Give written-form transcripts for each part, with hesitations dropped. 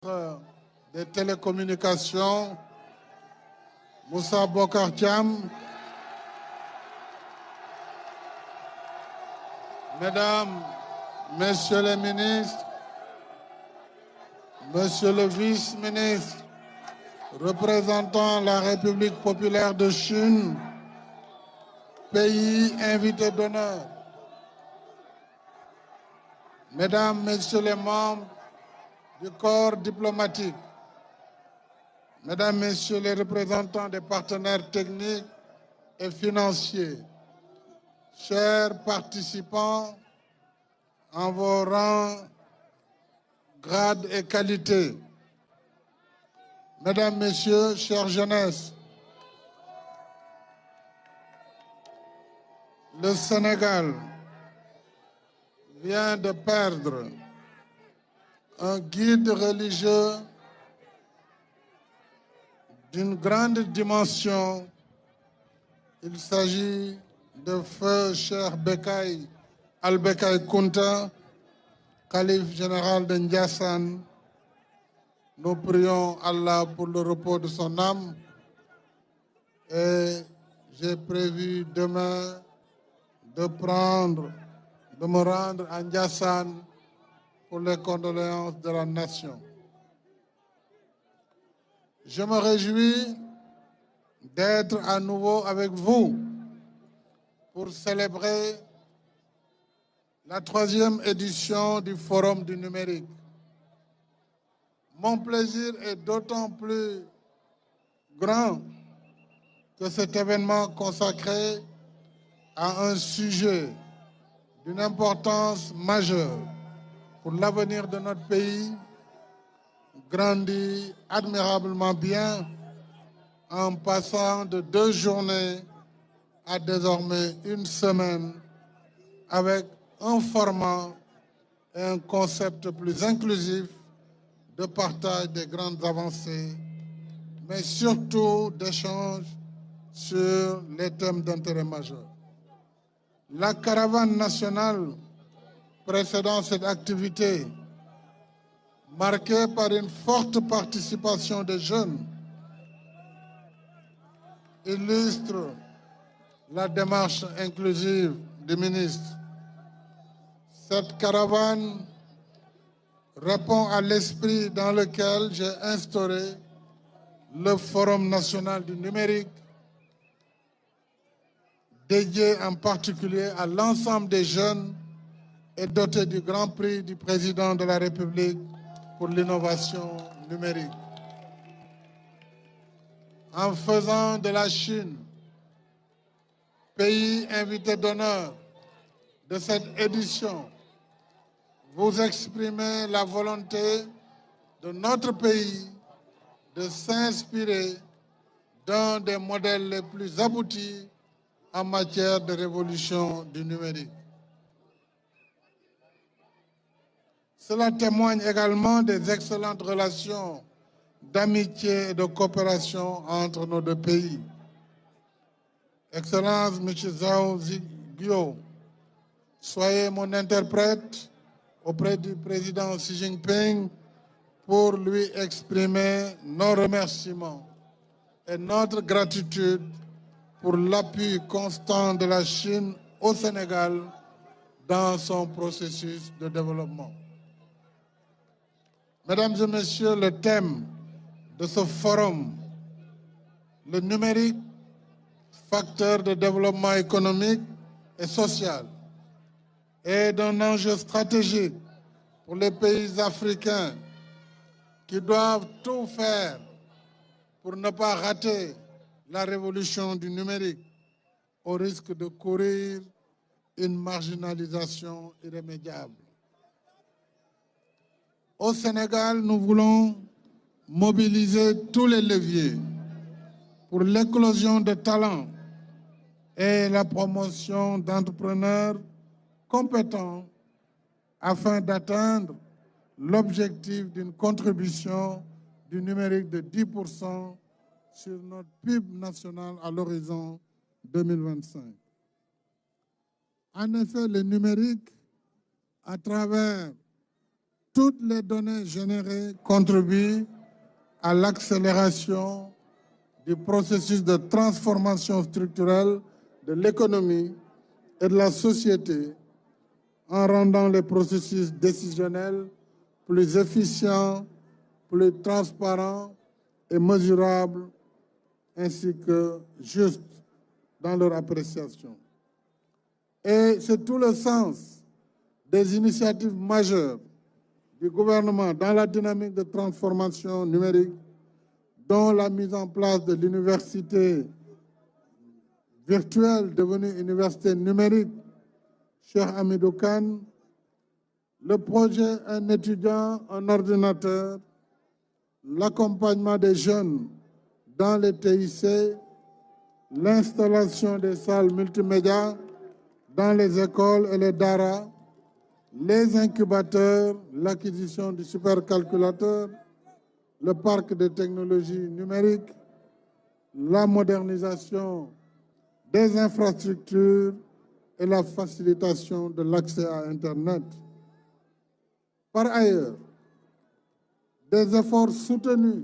des télécommunications, Moussa Bokar Thiam, Mesdames, Messieurs les ministres, Monsieur le vice-ministre représentant la République populaire de Chine, pays invité d'honneur, Mesdames, Messieurs les membres du corps diplomatique, Mesdames, Messieurs les représentants des partenaires techniques et financiers, chers participants en vos rangs, grades et qualités, Mesdames, Messieurs, chère jeunesse, le Sénégal vient de perdre un guide religieux d'une grande dimension. Il s'agit de feu Cheikh Bekay Al-Bekay Kounta, calife général de Ndiassane. Nous prions Allah pour le repos de son âme et j'ai prévu demain de me rendre à Ndiassane pour les condoléances de la nation. Je me réjouis d'être à nouveau avec vous pour célébrer la 3e édition du Forum du numérique. Mon plaisir est d'autant plus grand que cet événement consacré à un sujet d'une importance majeure pour l'avenir de notre pays grandit admirablement bien en passant de 2 journées à désormais 1 semaine avec un format et un concept plus inclusif de partage des grandes avancées, mais surtout d'échanges sur les thèmes d'intérêt majeur. La caravane nationale précédant cette activité, marquée par une forte participation des jeunes, illustre la démarche inclusive du ministre. Cette caravane répond à l'esprit dans lequel j'ai instauré le Forum national du numérique, dédié en particulier à l'ensemble des jeunes et doté du Grand Prix du Président de la République pour l'innovation numérique. En faisant de la Chine pays invité d'honneur de cette édition, vous exprimez la volonté de notre pays de s'inspirer d'un des modèles les plus aboutis en matière de révolution du numérique. Cela témoigne également des excellentes relations d'amitié et de coopération entre nos 2 pays. Excellence M. Zhao Ziguo, soyez mon interprète auprès du président Xi Jinping pour lui exprimer nos remerciements et notre gratitude pour l'appui constant de la Chine au Sénégal dans son processus de développement. Mesdames et Messieurs, le thème de ce forum, le numérique, facteur de développement économique et social, est d'un enjeu stratégique pour les pays africains qui doivent tout faire pour ne pas rater la révolution du numérique au risque de courir une marginalisation irrémédiable. Au Sénégal, nous voulons mobiliser tous les leviers pour l'éclosion de talents et la promotion d'entrepreneurs compétents afin d'atteindre l'objectif d'une contribution du numérique de 10% sur notre PIB national à l'horizon 2025. En effet, le numérique, à travers Toutes les données générées contribuent à l'accélération du processus de transformation structurelle de l'économie et de la société en rendant les processus décisionnels plus efficients, plus transparents et mesurables, ainsi que justes dans leur appréciation. Et c'est tout le sens des initiatives majeures du gouvernement dans la dynamique de transformation numérique, dont la mise en place de l'université virtuelle devenue université numérique Cheikh Hamidou Kane, le projet Un étudiant, un ordinateur, l'accompagnement des jeunes dans les TIC, l'installation des salles multimédia dans les écoles et les daara, les incubateurs, l'acquisition du supercalculateur, le parc de technologies numériques, la modernisation des infrastructures et la facilitation de l'accès à Internet. Par ailleurs, des efforts soutenus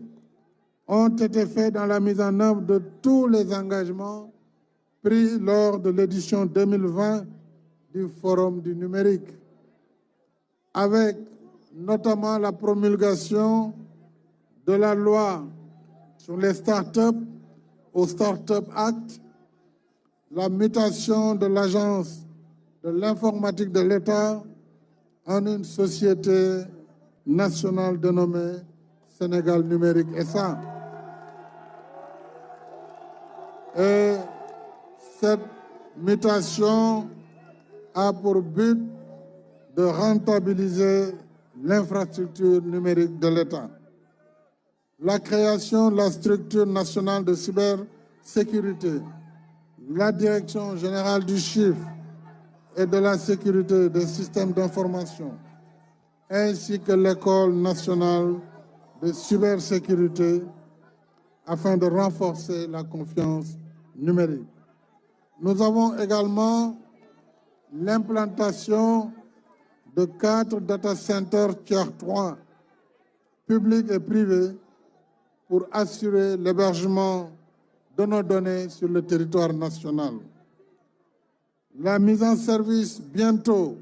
ont été faits dans la mise en œuvre de tous les engagements pris lors de l'édition 2020 du Forum du numérique, avec notamment la promulgation de la loi sur les startups au Startup Act, la mutation de l'Agence de l'informatique de l'État en une société nationale dénommée Sénégal Numérique SA. Et cette mutation a pour but de rentabiliser l'infrastructure numérique de l'État. La création de la structure nationale de cybersécurité, la Direction générale du chiffre et de la sécurité des systèmes d'information, ainsi que l'École nationale de cybersécurité, afin de renforcer la confiance numérique. Nous avons également l'implantation de 4 data centers Tier 3, publics et privés, pour assurer l'hébergement de nos données sur le territoire national. La mise en service bientôt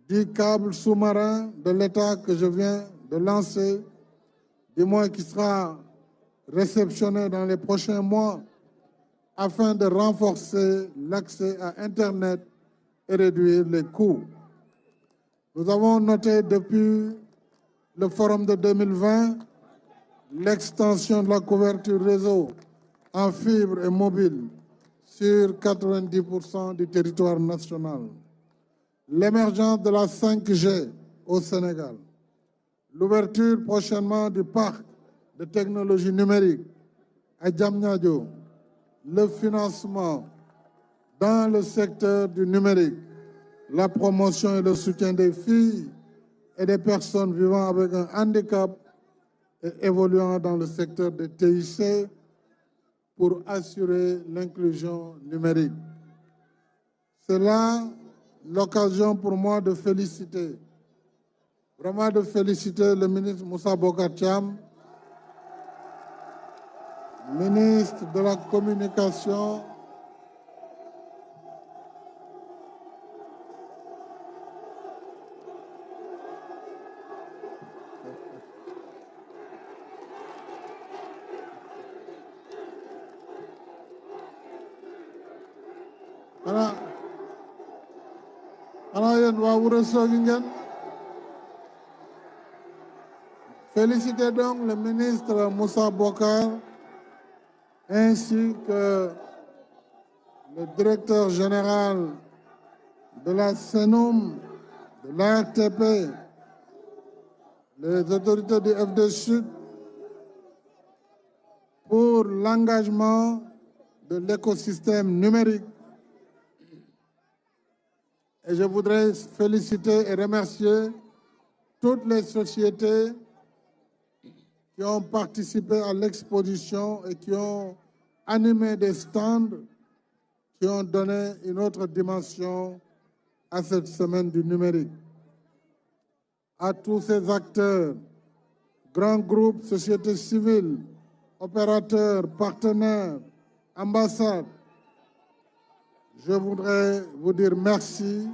du câble sous-marin de l'État que je viens de lancer, du moins qui sera réceptionné dans les prochains mois, afin de renforcer l'accès à Internet et réduire les coûts. Nous avons noté depuis le forum de 2020 l'extension de la couverture réseau en fibre et mobile sur 90% du territoire national, l'émergence de la 5G au Sénégal, l'ouverture prochainement du parc de technologie numérique à Diamniadio, le financement dans le secteur du numérique, la promotion et le soutien des filles et des personnes vivant avec un handicap et évoluant dans le secteur des TIC pour assurer l'inclusion numérique. C'est là l'occasion pour moi de féliciter, vraiment de féliciter le ministre Moussa Bocar Thiam, ministre de la Communication, féliciter donc le ministre Moussa Bocar ainsi que le directeur général de la CENOM, de l'ARTP, les autorités du FD Sud pour l'engagement de l'écosystème numérique. Et je voudrais féliciter et remercier toutes les sociétés qui ont participé à l'exposition et qui ont animé des stands qui ont donné une autre dimension à cette semaine du numérique. à tous ces acteurs, grands groupes, sociétés civiles, opérateurs, partenaires, ambassades, je voudrais vous dire merci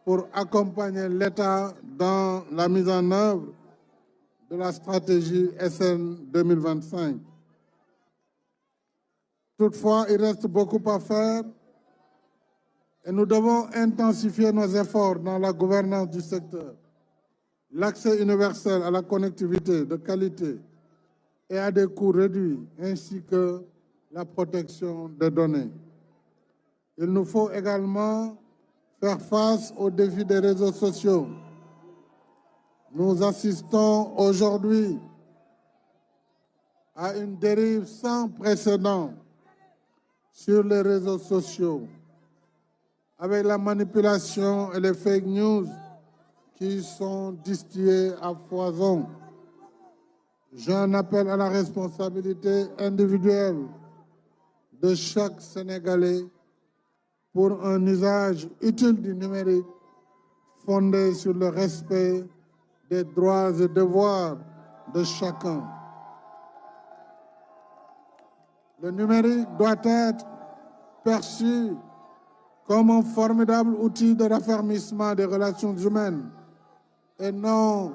pour accompagner l'État dans la mise en œuvre de la stratégie SN 2025. Toutefois, il reste beaucoup à faire et nous devons intensifier nos efforts dans la gouvernance du secteur, l'accès universel à la connectivité de qualité et à des coûts réduits, ainsi que la protection des données. Il nous faut également faire face aux défis des réseaux sociaux. Nous assistons aujourd'hui à une dérive sans précédent sur les réseaux sociaux, avec la manipulation et les fake news qui sont distillées à foison. J'en appelle à la responsabilité individuelle de chaque Sénégalais pour un usage utile du numérique fondé sur le respect des droits et devoirs de chacun. Le numérique doit être perçu comme un formidable outil de raffermissement des relations humaines et non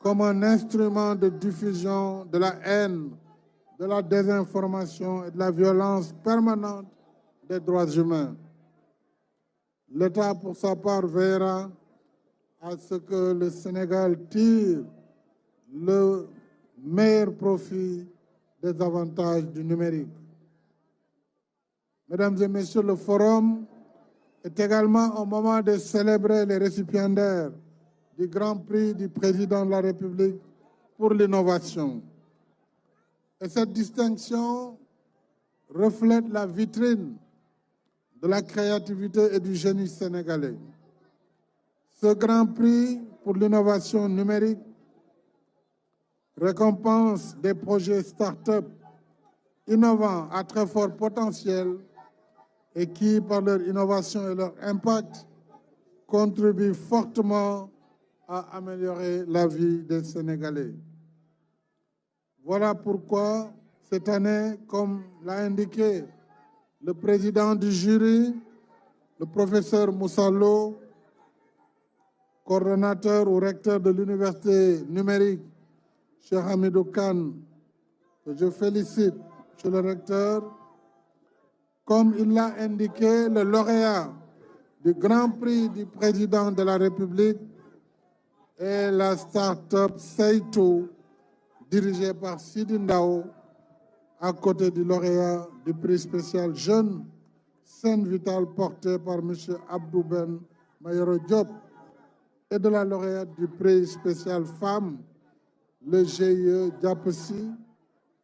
comme un instrument de diffusion de la haine, de la désinformation et de la violence permanente des droits humains. L'État, pour sa part, veillera à ce que le Sénégal tire le meilleur profit des avantages du numérique. Mesdames et Messieurs, le Forum est également un moment de célébrer les récipiendaires du Grand Prix du Président de la République pour l'innovation. Et cette distinction reflète la vitrine de la créativité et du génie sénégalais. Ce Grand Prix pour l'innovation numérique récompense des projets start-up innovants à très fort potentiel et qui, par leur innovation et leur impact, contribuent fortement à améliorer la vie des Sénégalais. Voilà pourquoi, cette année, comme l'a indiqué le président du jury, le professeur Moussa Lo, coordonnateur ou recteur de l'université numérique, Cheikh Hamidou Kane, que je félicite, monsieur le recteur, comme il l'a indiqué, le lauréat du Grand Prix du Président de la République est la start-up Seitou, dirigée par Sidi Ndao, à côté du lauréat du prix spécial Jeune Scène Vitale porté par M. Abdou Ben Mayoro Diop et de la lauréate du prix spécial Femmes, le GIE Diapessi,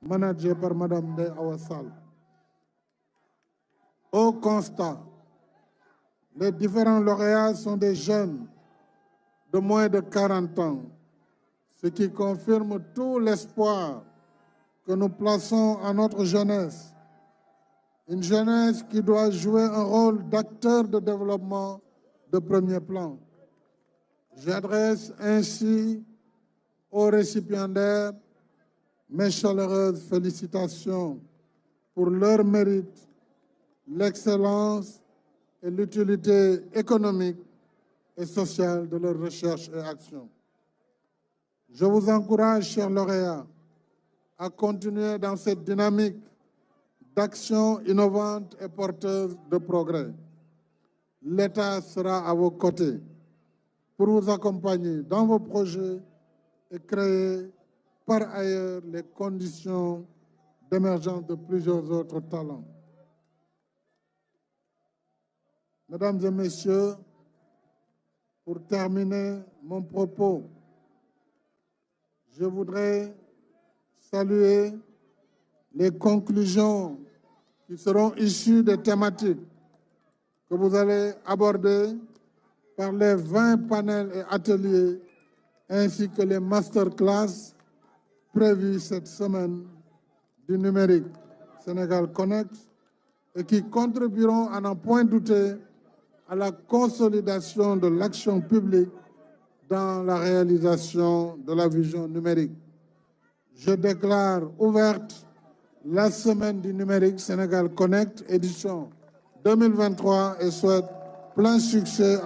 managé par Mme Ndeye Awassal. Au constat, les différents lauréats sont des jeunes de moins de 40 ans, ce qui confirme tout l'espoir que nous plaçons à notre jeunesse. Une jeunesse qui doit jouer un rôle d'acteur de développement de premier plan. J'adresse ainsi aux récipiendaires mes chaleureuses félicitations pour leur mérite, l'excellence et l'utilité économique et sociale de leurs recherches et actions. Je vous encourage, chers lauréats, à continuer dans cette dynamique d'action innovante et porteuse de progrès. L'État sera à vos côtés pour vous accompagner dans vos projets et créer par ailleurs les conditions d'émergence de plusieurs autres talents. Mesdames et Messieurs, pour terminer mon propos, je voudrais saluer les conclusions qui seront issues des thématiques que vous allez aborder par les 20 panels et ateliers ainsi que les masterclass prévus cette semaine du numérique Sénégal Connect et qui contribueront à n'en point douter à la consolidation de l'action publique dans la réalisation de la vision numérique. Je déclare ouverte la semaine du numérique Sénégal Connect, édition 2023 et souhaite plein succès